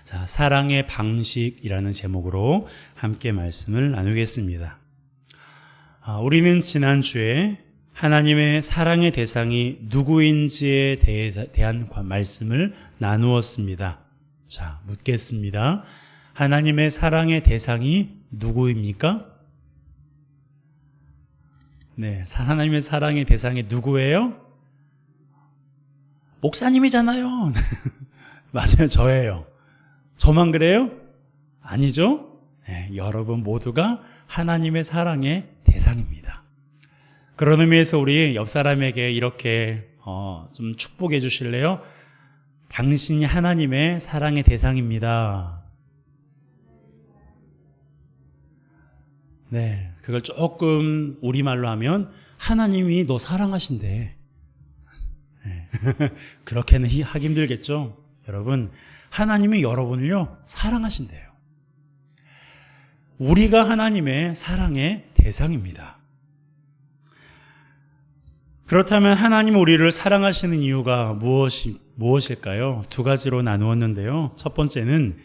자, 사랑의 방식이라는 제목으로 함께 말씀을 나누겠습니다. 우리는 지난주에 하나님의 사랑의 대상이 누구인지에 대한 말씀을 나누었습니다. 자, 묻겠습니다. 하나님의 사랑의 대상이 누구입니까? 네, 하나님의 사랑의 대상이 누구예요? 목사님이잖아요. 맞아요, 저예요. 저만 그래요? 아니죠? 네, 여러분 모두가 하나님의 사랑의 대상입니다. 그런 의미에서 우리 옆 사람에게 이렇게 좀 축복해 주실래요? 당신이 하나님의 사랑의 대상입니다. 네, 그걸 조금 우리말로 하면 하나님이 너 사랑하신대. 네. 그렇게는 하기 힘들겠죠? 여러분, 하나님이 여러분을요 사랑하신대요. 우리가 하나님의 사랑의 대상입니다. 그렇다면 하나님 우리를 사랑하시는 이유가 무엇일까요? 두 가지로 나누었는데요. 첫 번째는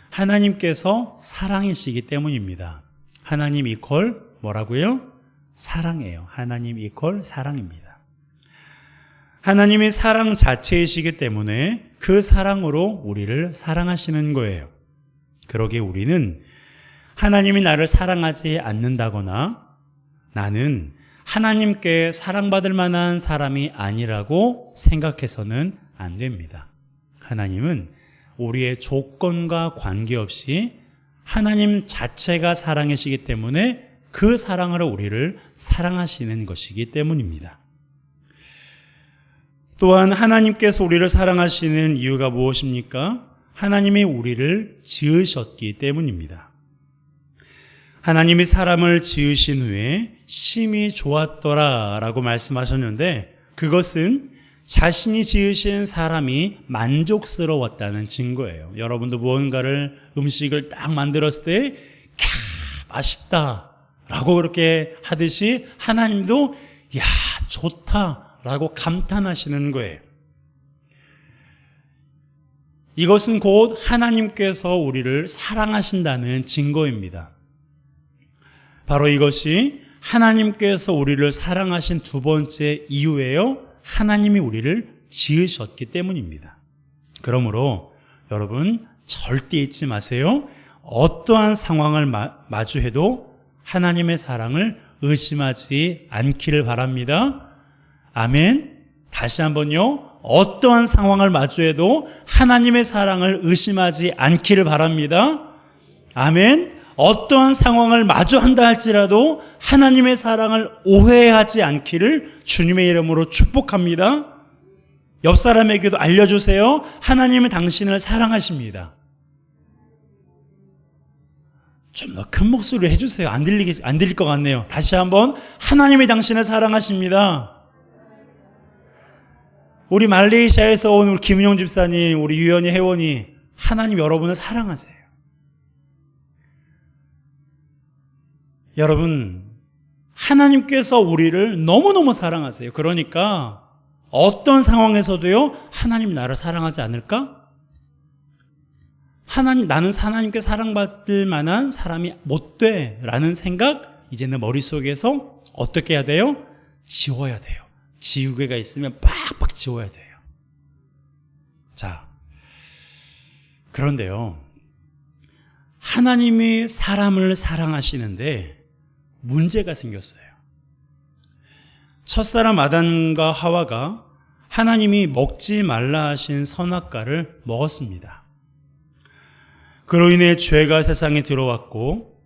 하나님께서 사랑이시기 때문입니다. 하나님 이퀄 뭐라고요? 사랑이에요. 하나님 이퀄 사랑입니다. 하나님이 사랑 자체이시기 때문에 그 사랑으로 우리를 사랑하시는 거예요. 그러기에 우리는 하나님이 나를 사랑하지 않는다거나 나는 하나님께 사랑받을 만한 사람이 아니라고 생각해서는 안 됩니다. 하나님은 우리의 조건과 관계없이 하나님 자체가 사랑이시기 때문에 그 사랑으로 우리를 사랑하시는 것이기 때문입니다. 또한 하나님께서 우리를 사랑하시는 이유가 무엇입니까? 하나님이 우리를 지으셨기 때문입니다. 하나님이 사람을 지으신 후에 심히 좋았더라 라고 말씀하셨는데 그것은 자신이 지으신 사람이 만족스러웠다는 증거예요. 여러분도 무언가를 음식을 딱 만들었을 때 맛있다 라고 그렇게 하듯이 하나님도 야 좋다 라고 감탄하시는 거예요. 이것은 곧 하나님께서 우리를 사랑하신다는 증거입니다. 바로 이것이 하나님께서 우리를 사랑하신 두 번째 이유예요. 하나님이 우리를 지으셨기 때문입니다. 그러므로 여러분 절대 잊지 마세요. 어떠한 상황을 마주해도 하나님의 사랑을 의심하지 않기를 바랍니다. 아멘. 다시 한번요. 어떠한 상황을 마주해도 하나님의 사랑을 의심하지 않기를 바랍니다. 아멘. 어떠한 상황을 마주한다 할지라도 하나님의 사랑을 오해하지 않기를 주님의 이름으로 축복합니다. 옆 사람에게도 알려주세요. 하나님은 당신을 사랑하십니다. 좀 더 큰 목소리로 해주세요. 안 들릴 것 같네요. 다시 한번 하나님이 당신을 사랑하십니다. 우리 말레이시아에서 온 우리 김은영 집사님, 우리 유연희 회원이 하나님 여러분을 사랑하세요. 여러분, 하나님께서 우리를 너무너무 사랑하세요. 그러니까 어떤 상황에서도요, 하나님 나를 사랑하지 않을까? 나는 하나님께 사랑받을 만한 사람이 못 돼 라는 생각 이제는 머릿속에서 어떻게 해야 돼요? 지워야 돼요. 지우개가 있으면 빡빡 지워야 돼요. 자, 그런데요, 하나님이 사람을 사랑하시는데 문제가 생겼어요. 첫사람 아담과 하와가 하나님이 먹지 말라 하신 선악과를 먹었습니다. 그로 인해 죄가 세상에 들어왔고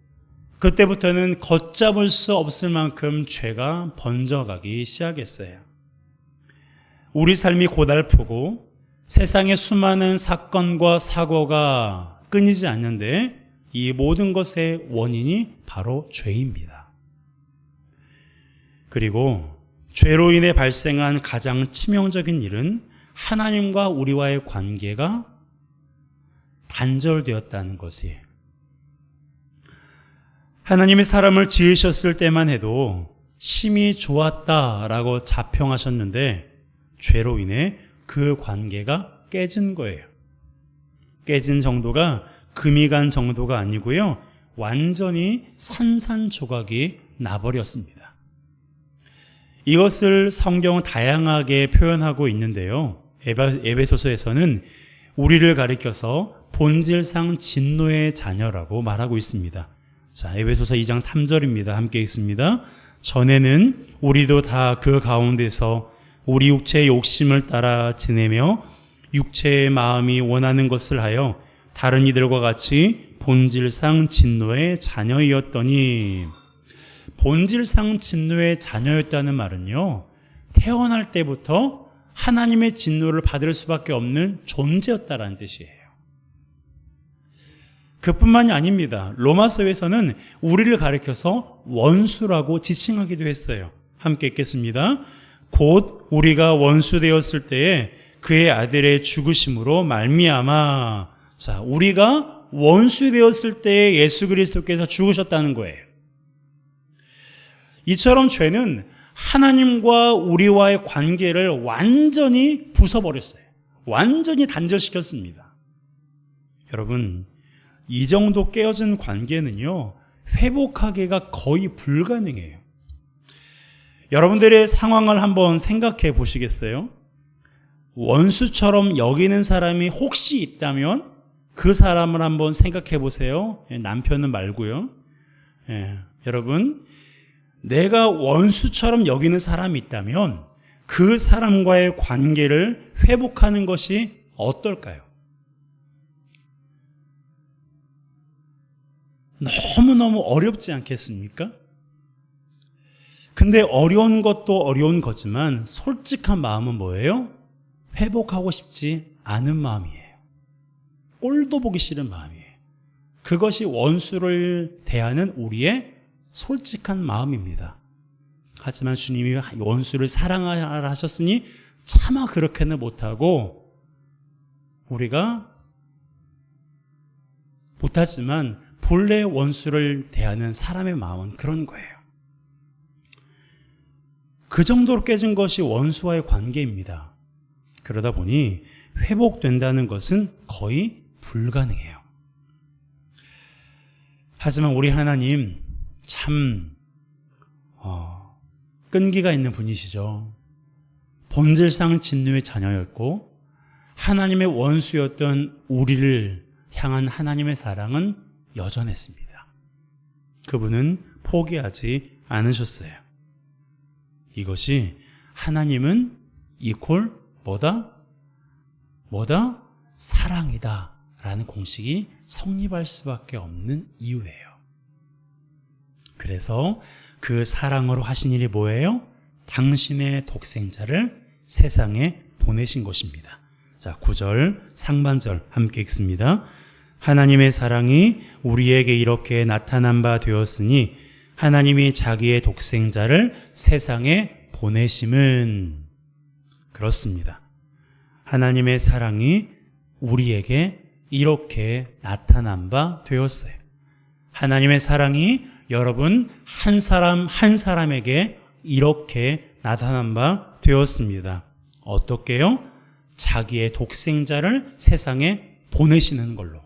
그때부터는 걷잡을 수 없을 만큼 죄가 번져가기 시작했어요. 우리 삶이 고달프고 세상의 수많은 사건과 사고가 끊이지 않는데 이 모든 것의 원인이 바로 죄입니다. 그리고 죄로 인해 발생한 가장 치명적인 일은 하나님과 우리와의 관계가 단절되었다는 것이에요. 하나님이 사람을 지으셨을 때만 해도 심히 좋았다라고 자평하셨는데 죄로 인해 그 관계가 깨진 거예요. 깨진 정도가 금이 간 정도가 아니고요. 완전히 산산조각이 나버렸습니다. 이것을 성경은 다양하게 표현하고 있는데요. 에베소서에서는 우리를 가리켜서 본질상 진노의 자녀라고 말하고 있습니다. 자, 에베소서 2장 3절입니다. 함께 읽습니다. 전에는 우리도 다 그 가운데서 우리 육체의 욕심을 따라 지내며 육체의 마음이 원하는 것을 하여 다른 이들과 같이 본질상 진노의 자녀이었더니, 본질상 진노의 자녀였다는 말은요, 태어날 때부터 하나님의 진노를 받을 수밖에 없는 존재였다라는 뜻이에요. 그뿐만이 아닙니다. 로마서에서는 우리를 가리켜서 원수라고 지칭하기도 했어요. 함께 읽겠습니다. 곧 우리가 원수 되었을 때에 그의 아들의 죽으심으로 말미암아. 자, 우리가 원수 되었을 때에 예수 그리스도께서 죽으셨다는 거예요. 이처럼 죄는 하나님과 우리와의 관계를 완전히 부숴버렸어요. 완전히 단절시켰습니다. 여러분, 이 정도 깨어진 관계는요, 회복하기가 거의 불가능해요. 여러분들의 상황을 한번 생각해 보시겠어요? 원수처럼 여기는 사람이 혹시 있다면 그 사람을 한번 생각해 보세요. 남편은 말고요. 여러분, 내가 원수처럼 여기는 사람이 있다면 그 사람과의 관계를 회복하는 것이 어떨까요? 너무너무 어렵지 않겠습니까? 근데 어려운 것도 어려운 거지만 솔직한 마음은 뭐예요? 회복하고 싶지 않은 마음이에요. 꼴도 보기 싫은 마음이에요. 그것이 원수를 대하는 우리의 솔직한 마음입니다. 하지만 주님이 원수를 사랑하라 하셨으니 차마 그렇게는 못하고, 우리가 못하지만 본래 원수를 대하는 사람의 마음은 그런 거예요. 그 정도로 깨진 것이 원수와의 관계입니다. 그러다 보니 회복된다는 것은 거의 불가능해요. 하지만 우리 하나님 참 끈기가 있는 분이시죠. 본질상 진노의 자녀였고 하나님의 원수였던 우리를 향한 하나님의 사랑은 여전했습니다. 그분은 포기하지 않으셨어요. 이것이 하나님은 이퀄 뭐다? 사랑이다 라는 공식이 성립할 수밖에 없는 이유예요. 그래서 그 사랑으로 하신 일이 뭐예요? 당신의 독생자를 세상에 보내신 것입니다. 자, 9절 상반절 함께 읽습니다. 하나님의 사랑이 우리에게 이렇게 나타난 바 되었으니 하나님이 자기의 독생자를 세상에 보내심은, 그렇습니다. 하나님의 사랑이 우리에게 이렇게 나타난 바 되었어요. 하나님의 사랑이 여러분 한 사람 한 사람에게 이렇게 나타난 바 되었습니다. 어떻게요? 자기의 독생자를 세상에 보내시는 걸로.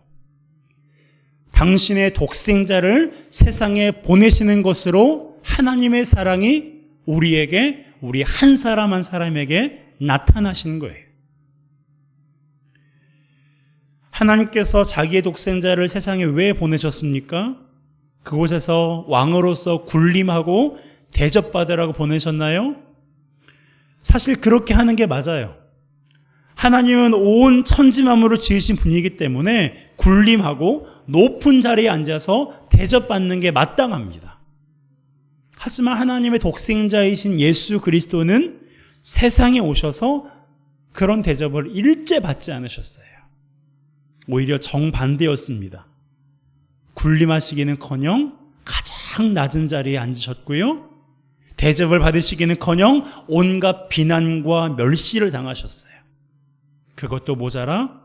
당신의 독생자를 세상에 보내시는 것으로 하나님의 사랑이 우리에게, 우리 한 사람 한 사람에게 나타나시는 거예요. 하나님께서 자기의 독생자를 세상에 왜 보내셨습니까? 그곳에서 왕으로서 군림하고 대접받으라고 보내셨나요? 사실 그렇게 하는 게 맞아요. 하나님은 온 천지만물을 지으신 분이기 때문에 군림하고 높은 자리에 앉아서 대접받는 게 마땅합니다. 하지만 하나님의 독생자이신 예수 그리스도는 세상에 오셔서 그런 대접을 일제 받지 않으셨어요. 오히려 정반대였습니다. 군림하시기는커녕 가장 낮은 자리에 앉으셨고요. 대접을 받으시기는커녕 온갖 비난과 멸시를 당하셨어요. 그것도 모자라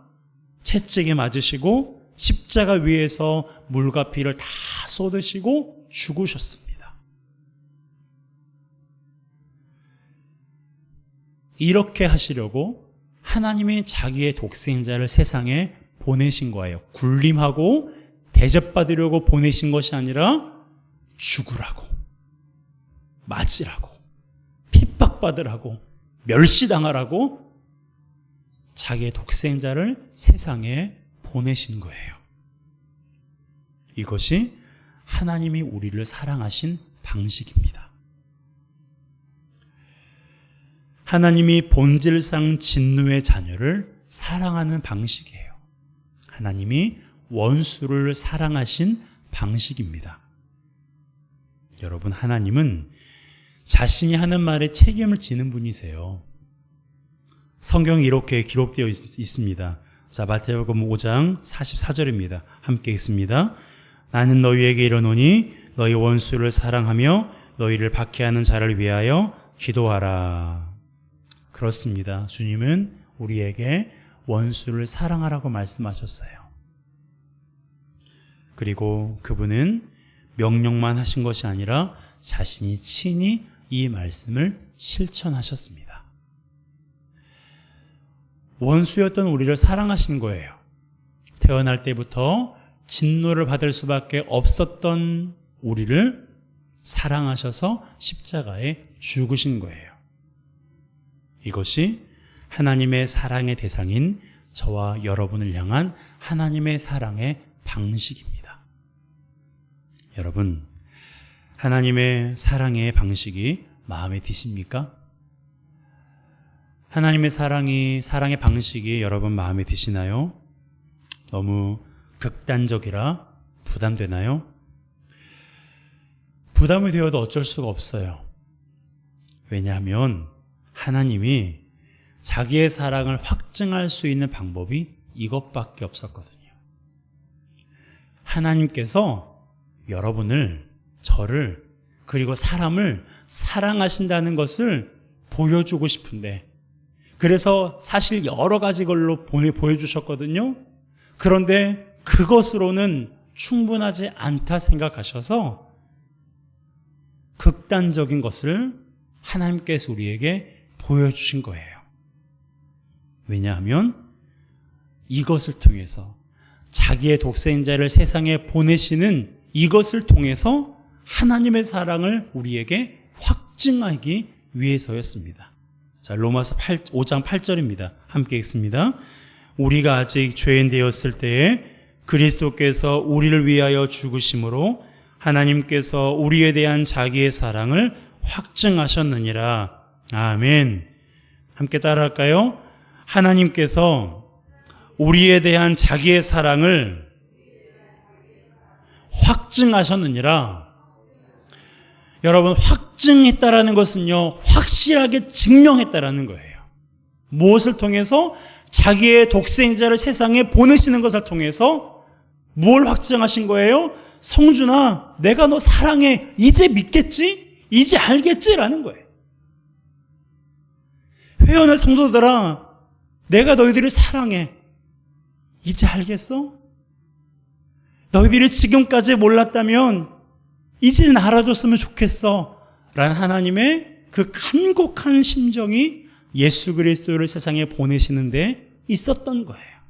채찍에 맞으시고 십자가 위에서 물과 피를 다 쏟으시고 죽으셨습니다. 이렇게 하시려고 하나님이 자기의 독생자를 세상에 보내신 거예요. 군림하고 대접받으려고 보내신 것이 아니라 죽으라고, 맞으라고, 핍박받으라고, 멸시당하라고 자기의 독생자를 세상에 보내신 거예요. 이것이 하나님이 우리를 사랑하신 방식입니다. 하나님이 본질상 진노의 자녀를 사랑하는 방식이에요. 하나님이 원수를 사랑하신 방식입니다. 여러분, 하나님은 자신이 하는 말에 책임을 지는 분이세요. 성경에 이렇게 기록되어 있습니다. 자, 마태복음 5장 44절입니다. 함께 읽습니다. 나는 너희에게 이르노니 너희 원수를 사랑하며 너희를 박해하는 자를 위하여 기도하라. 그렇습니다. 주님은 우리에게 원수를 사랑하라고 말씀하셨어요. 그리고 그분은 명령만 하신 것이 아니라 자신이 친히 이 말씀을 실천하셨습니다. 원수였던 우리를 사랑하신 거예요. 태어날 때부터 진노를 받을 수밖에 없었던 우리를 사랑하셔서 십자가에 죽으신 거예요. 이것이 하나님의 사랑의 대상인 저와 여러분을 향한 하나님의 사랑의 방식입니다. 여러분, 하나님의 사랑의 방식이 마음에 드십니까? 하나님의 사랑의 방식이 여러분 마음에 드시나요? 너무 극단적이라 부담되나요? 부담이 되어도 어쩔 수가 없어요. 왜냐하면 하나님이 자기의 사랑을 확증할 수 있는 방법이 이것밖에 없었거든요. 하나님께서 여러분을, 저를, 그리고 사람을 사랑하신다는 것을 보여주고 싶은데, 그래서 사실 여러 가지 걸로 보여주셨거든요. 그런데 그것으로는 충분하지 않다 생각하셔서 극단적인 것을 하나님께서 우리에게 보여주신 거예요. 왜냐하면 이것을 통해서, 자기의 독생자를 세상에 보내시는 이것을 통해서 하나님의 사랑을 우리에게 확증하기 위해서였습니다. 자, 로마서 5장 8절입니다. 함께 읽습니다. 우리가 아직 죄인 되었을 때에 그리스도께서 우리를 위하여 죽으심으로 하나님께서 우리에 대한 자기의 사랑을 확증하셨느니라. 아멘. 함께 따라할까요? 하나님께서 우리에 대한 자기의 사랑을 확증하셨느니라. 여러분, 확증했다라는 것은요, 확실하게 증명했다라는 거예요. 무엇을 통해서? 자기의 독생자를 세상에 보내시는 것을 통해서 뭘 확증하신 거예요? 성준아, 내가 너 사랑해. 이제 믿겠지? 이제 알겠지? 라는 거예요. 회원의 성도들아, 내가 너희들을 사랑해. 이제 알겠어? 너희들이 지금까지 몰랐다면 이제는 알아줬으면 좋겠어. 라는 하나님의 그 간곡한 심정이 예수 그리스도를 세상에 보내시는데 있었던 거예요.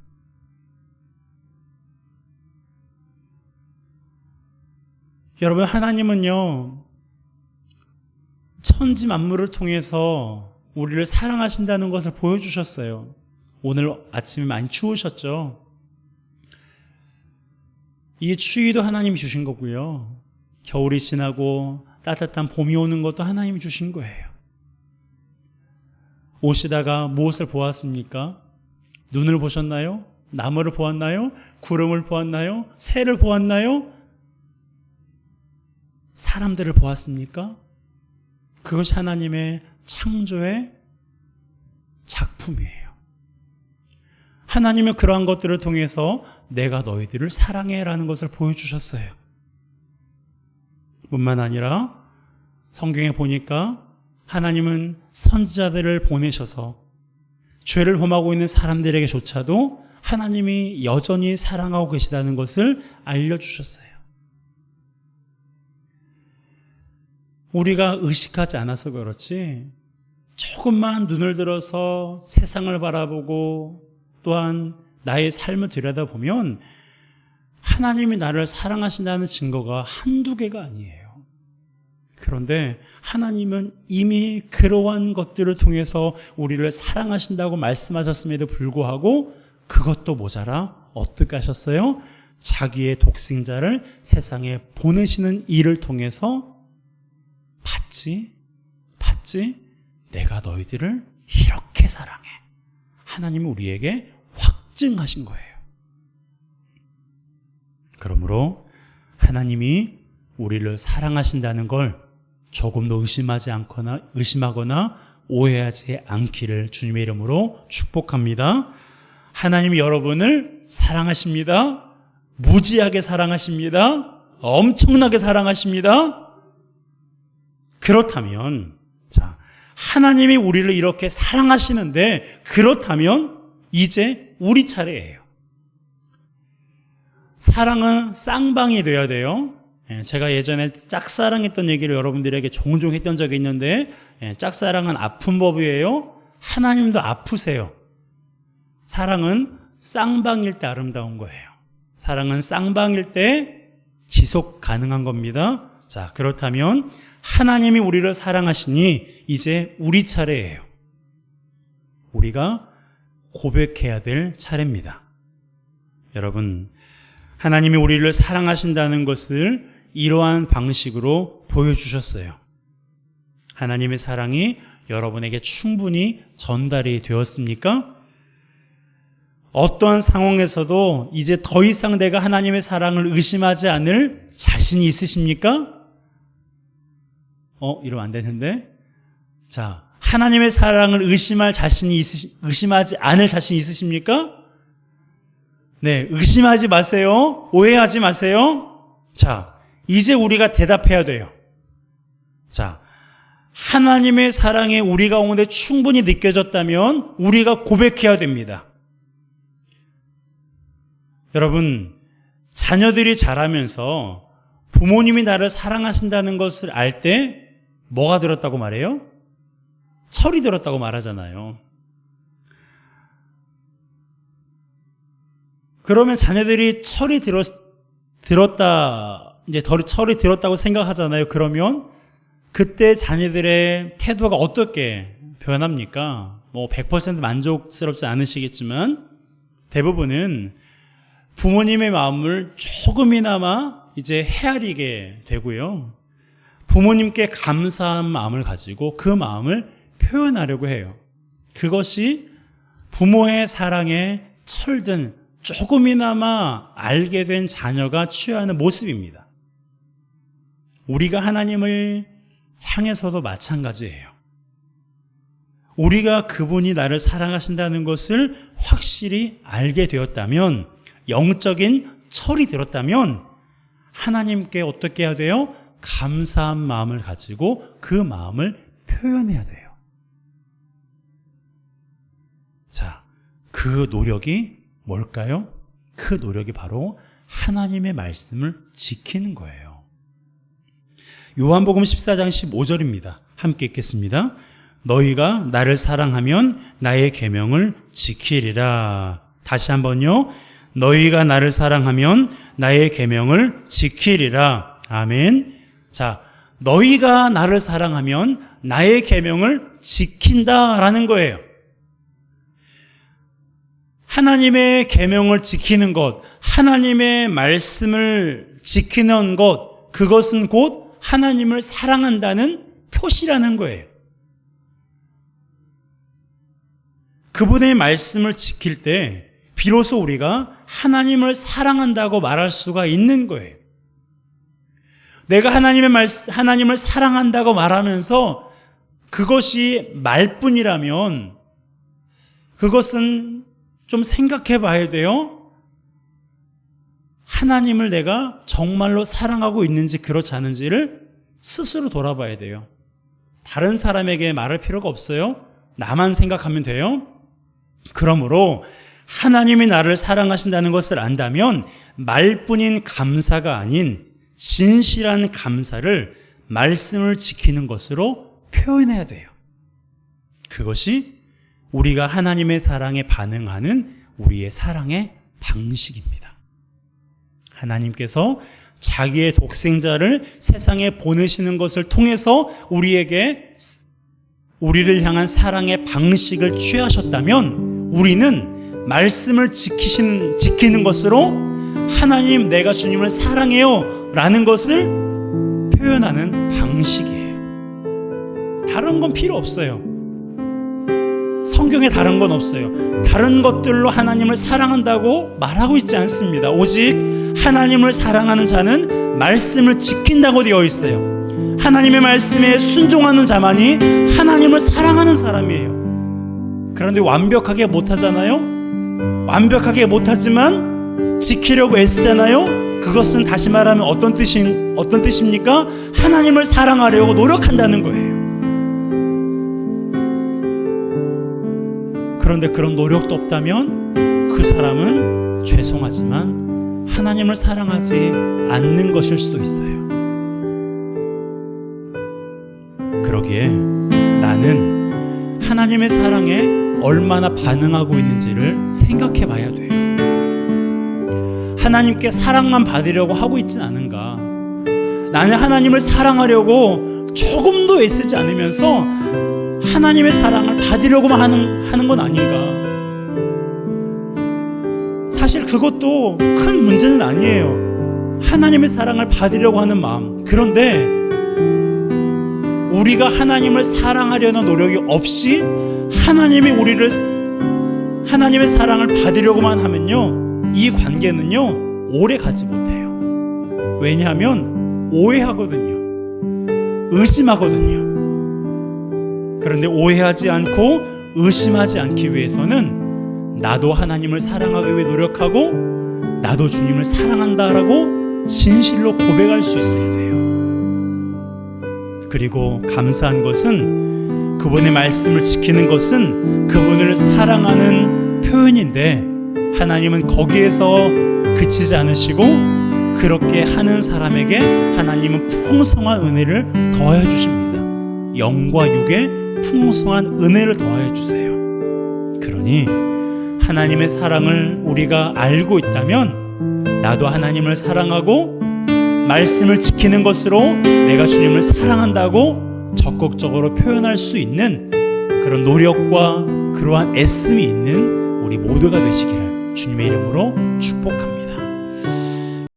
여러분, 하나님은요, 천지 만물을 통해서 우리를 사랑하신다는 것을 보여주셨어요. 오늘 아침에 많이 추우셨죠? 이 추위도 하나님이 주신 거고요. 겨울이 지나고 따뜻한 봄이 오는 것도 하나님이 주신 거예요. 오시다가 무엇을 보았습니까? 눈을 보셨나요? 나무를 보았나요? 구름을 보았나요? 새를 보았나요? 사람들을 보았습니까? 그것이 하나님의 창조의 작품이에요. 하나님은 그러한 것들을 통해서 내가 너희들을 사랑해라는 것을 보여주셨어요. 뿐만 아니라 성경에 보니까 하나님은 선지자들을 보내셔서 죄를 범하고 있는 사람들에게조차도 하나님이 여전히 사랑하고 계시다는 것을 알려주셨어요. 우리가 의식하지 않아서 그렇지, 조금만 눈을 들어서 세상을 바라보고 또한 나의 삶을 들여다보면 하나님이 나를 사랑하신다는 증거가 한두 개가 아니에요. 그런데 하나님은 이미 그러한 것들을 통해서 우리를 사랑하신다고 말씀하셨음에도 불구하고 그것도 모자라 어떻게 하셨어요? 자기의 독생자를 세상에 보내시는 일을 통해서 봤지? 내가 너희들을 이렇게 사랑해. 하나님은 우리에게 확증하신 거예요. 그러므로 하나님이 우리를 사랑하신다는 걸 조금도 의심하거나 오해하지 않기를 주님의 이름으로 축복합니다. 하나님이 여러분을 사랑하십니다. 무지하게 사랑하십니다. 엄청나게 사랑하십니다. 그렇다면, 하나님이 우리를 이렇게 사랑하시는데, 그렇다면 이제 우리 차례예요. 사랑은 쌍방이 돼야 돼요. 제가 예전에 짝사랑했던 얘기를 여러분들에게 종종 했던 적이 있는데, 짝사랑은 아픈 법이에요. 하나님도 아프세요. 사랑은 쌍방일 때 아름다운 거예요. 사랑은 쌍방일 때 지속 가능한 겁니다. 자, 그렇다면 하나님이 우리를 사랑하시니 이제 우리 차례예요. 우리가 고백해야 될 차례입니다. 여러분, 하나님이 우리를 사랑하신다는 것을 이러한 방식으로 보여주셨어요. 하나님의 사랑이 여러분에게 충분히 전달이 되었습니까? 어떠한 상황에서도 이제 더 이상 내가 하나님의 사랑을 의심하지 않을 자신이 있으십니까? 이러면 안 되는데. 자, 하나님의 사랑을 의심하지 않을 자신이 있으십니까? 네, 의심하지 마세요. 오해하지 마세요. 자, 이제 우리가 대답해야 돼요. 자, 하나님의 사랑이 우리 가운데 충분히 느껴졌다면 우리가 고백해야 됩니다. 여러분, 자녀들이 자라면서 부모님이 나를 사랑하신다는 것을 알 때 뭐가 들었다고 말해요? 철이 들었다고 말하잖아요. 그러면 자녀들이 철이 들었다고 생각하잖아요. 그러면 그때 자녀들의 태도가 어떻게 변합니까? 100% 만족스럽지 않으시겠지만 대부분은 부모님의 마음을 조금이나마 이제 헤아리게 되고요. 부모님께 감사한 마음을 가지고 그 마음을 표현하려고 해요. 그것이 부모의 사랑에 철든 조금이나마 알게 된 자녀가 취하는 모습입니다. 우리가 하나님을 향해서도 마찬가지예요. 우리가 그분이 나를 사랑하신다는 것을 확실히 알게 되었다면, 영적인 철이 들었다면 하나님께 어떻게 해야 돼요? 감사한 마음을 가지고 그 마음을 표현해야 돼요. 자, 그 노력이 뭘까요? 그 노력이 바로 하나님의 말씀을 지키는 거예요. 요한복음 14장 15절입니다. 함께 읽겠습니다. 너희가 나를 사랑하면 나의 계명을 지키리라. 다시 한번요. 너희가 나를 사랑하면 나의 계명을 지키리라. 아멘. 자, 너희가 나를 사랑하면 나의 계명을 지킨다라는 거예요. 하나님의 계명을 지키는 것, 하나님의 말씀을 지키는 것, 그것은 곧 하나님을 사랑한다는 표시라는 거예요. 그분의 말씀을 지킬 때 비로소 우리가 하나님을 사랑한다고 말할 수가 있는 거예요. 내가 하나님을 사랑한다고 말하면서 그것이 말뿐이라면 그것은 좀 생각해 봐야 돼요. 하나님을 내가 정말로 사랑하고 있는지 그렇지 않은지를 스스로 돌아봐야 돼요. 다른 사람에게 말할 필요가 없어요. 나만 생각하면 돼요. 그러므로 하나님이 나를 사랑하신다는 것을 안다면 말뿐인 감사가 아닌 진실한 감사를 말씀을 지키는 것으로 표현해야 돼요. 그것이 우리가 하나님의 사랑에 반응하는 우리의 사랑의 방식입니다. 하나님께서 자기의 독생자를 세상에 보내시는 것을 통해서 우리를 향한 사랑의 방식을 취하셨다면 우리는 말씀을 지키는 것으로 하나님, 내가 주님을 사랑해요 라는 것을 표현하는 방식이에요. 다른 건 필요 없어요. 성경에 다른 건 없어요. 다른 것들로 하나님을 사랑한다고 말하고 있지 않습니다. 오직 하나님을 사랑하는 자는 말씀을 지킨다고 되어 있어요. 하나님의 말씀에 순종하는 자만이 하나님을 사랑하는 사람이에요. 그런데 완벽하게 못하잖아요. 완벽하게 못하지만 지키려고 애쓰잖아요. 그것은 다시 말하면 어떤 뜻입니까? 하나님을 사랑하려고 노력한다는 거예요. 그런데 그런 노력도 없다면 그 사람은 죄송하지만 하나님을 사랑하지 않는 것일 수도 있어요. 그러기에 나는 하나님의 사랑에 얼마나 반응하고 있는지를 생각해 봐야 돼요. 하나님께 사랑만 받으려고 하고 있진 않은가? 나는 하나님을 사랑하려고 조금도 애쓰지 않으면서 하나님의 사랑을 받으려고만 하는 건 아닌가? 사실 그것도 큰 문제는 아니에요. 하나님의 사랑을 받으려고 하는 마음. 그런데 우리가 하나님을 사랑하려는 노력이 없이 하나님의 사랑을 받으려고만 하면요, 이 관계는요 오래 가지 못해요. 왜냐하면 오해하거든요. 의심하거든요. 그런데 오해하지 않고 의심하지 않기 위해서는 나도 하나님을 사랑하기 위해 노력하고 나도 주님을 사랑한다라고 진실로 고백할 수 있어야 돼요. 그리고 감사한 것은 그분의 말씀을 지키는 것은 그분을 사랑하는 표현인데 하나님은 거기에서 그치지 않으시고 그렇게 하는 사람에게 하나님은 풍성한 은혜를 더해 주십니다. 영과 육의 풍성한 은혜를 더해 주세요. 그러니 하나님의 사랑을 우리가 알고 있다면 나도 하나님을 사랑하고 말씀을 지키는 것으로 내가 주님을 사랑한다고 적극적으로 표현할 수 있는 그런 노력과 그러한 애씀이 있는 우리 모두가 되시기를 주님의 이름으로 축복합니다.